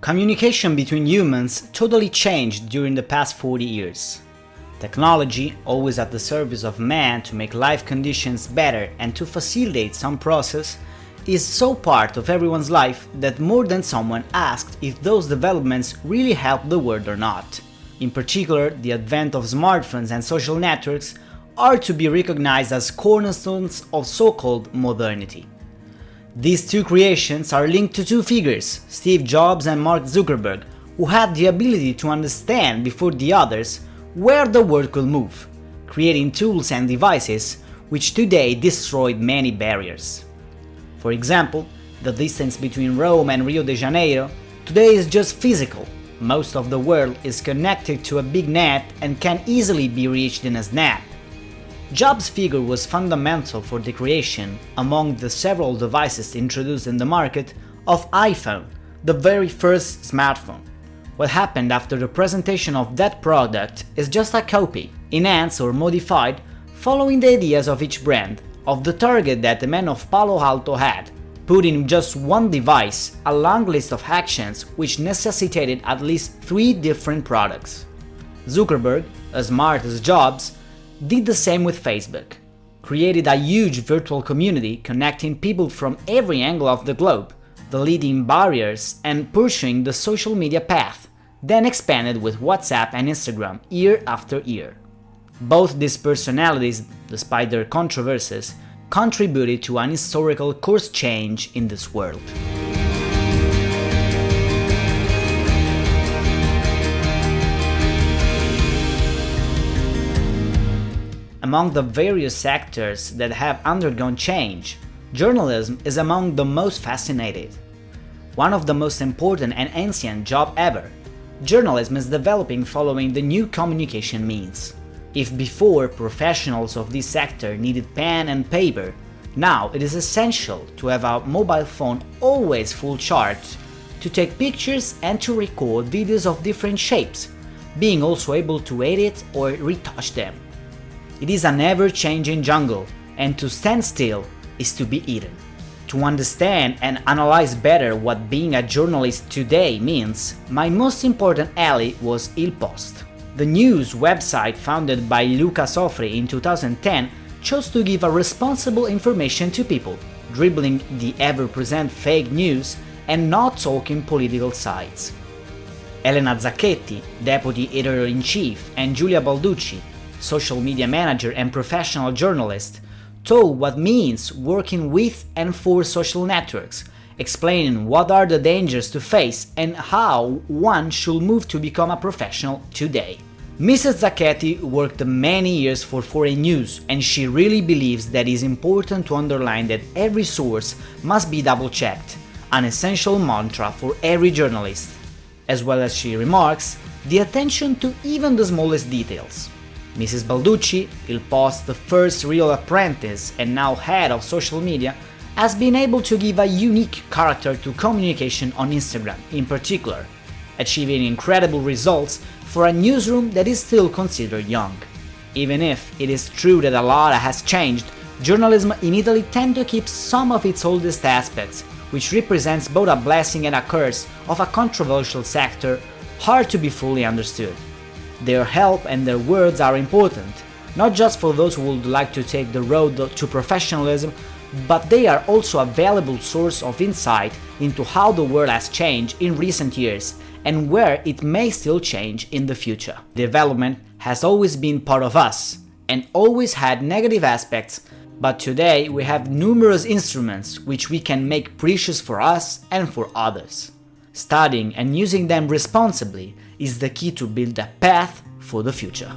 Communication between humans totally changed during the past 40 years. Technology, always at the service of man to make life conditions better and to facilitate some process, is so part of everyone's life that more than someone asked if those developments really help the world or not. In particular, the advent of smartphones and social networks are to be recognized as cornerstones of so-called modernity. These two creations are linked to two figures, Steve Jobs and Mark Zuckerberg, who had the ability to understand before the others where the world could move, creating tools and devices which today destroyed many barriers. For example, the distance between Rome and Rio de Janeiro today is just physical. Most of the world is connected to a big net and can easily be reached in a snap. Jobs' figure was fundamental for the creation, among the several devices introduced in the market, of iPhone, the very first smartphone. What happened after the presentation of that product is just a copy, enhanced or modified, following the ideas of each brand, of the target that the man of Palo Alto had, put in just one device a long list of actions which necessitated at least 3 different products. Zuckerberg, as smart as Jobs, did the same with Facebook, created a huge virtual community connecting people from every angle of the globe, deleting barriers and pursuing the social media path, then expanded with WhatsApp and Instagram year after year. Both these personalities, despite their controversies, contributed to an historical course change in this world. Among the various sectors that have undergone change, journalism is among the most fascinating. One of the most important and ancient jobs ever, journalism is developing following the new communication means. If before professionals of this sector needed pen and paper, now it is essential to have a mobile phone always full charged, to take pictures and to record videos of different shapes, being also able to edit or retouch them. It is an ever-changing jungle, and to stand still is to be eaten. To understand and analyze better what being a journalist today means, my most important ally was Il Post. The news website founded by Luca Sofri in 2010 chose to give a responsible information to people, dribbling the ever-present fake news and not talking political sides. Elena Zacchetti, deputy editor-in-chief, and Giulia Balducci, social media manager and professional journalist, told what means working with and for social networks, explaining what are the dangers to face and how one should move to become a professional today. Mrs. Zacchetti worked many years for foreign news, and she really believes that it is important to underline that every source must be double-checked, an essential mantra for every journalist. As well as she remarks, the attention to even the smallest details. Mrs. Balducci, Il Post's first real apprentice and now head of social media, has been able to give a unique character to communication on Instagram in particular, achieving incredible results for a newsroom that is still considered young. Even if it is true that a lot has changed, journalism in Italy tends to keep some of its oldest aspects, which represents both a blessing and a curse of a controversial sector hard to be fully understood. Their help and their words are important, not just for those who would like to take the road to professionalism, but they are also a valuable source of insight into how the world has changed in recent years and where it may still change in the future. Development has always been part of us and always had negative aspects, but today we have numerous instruments which we can make precious for us and for others. Studying and using them responsibly is the key to build a path for the future.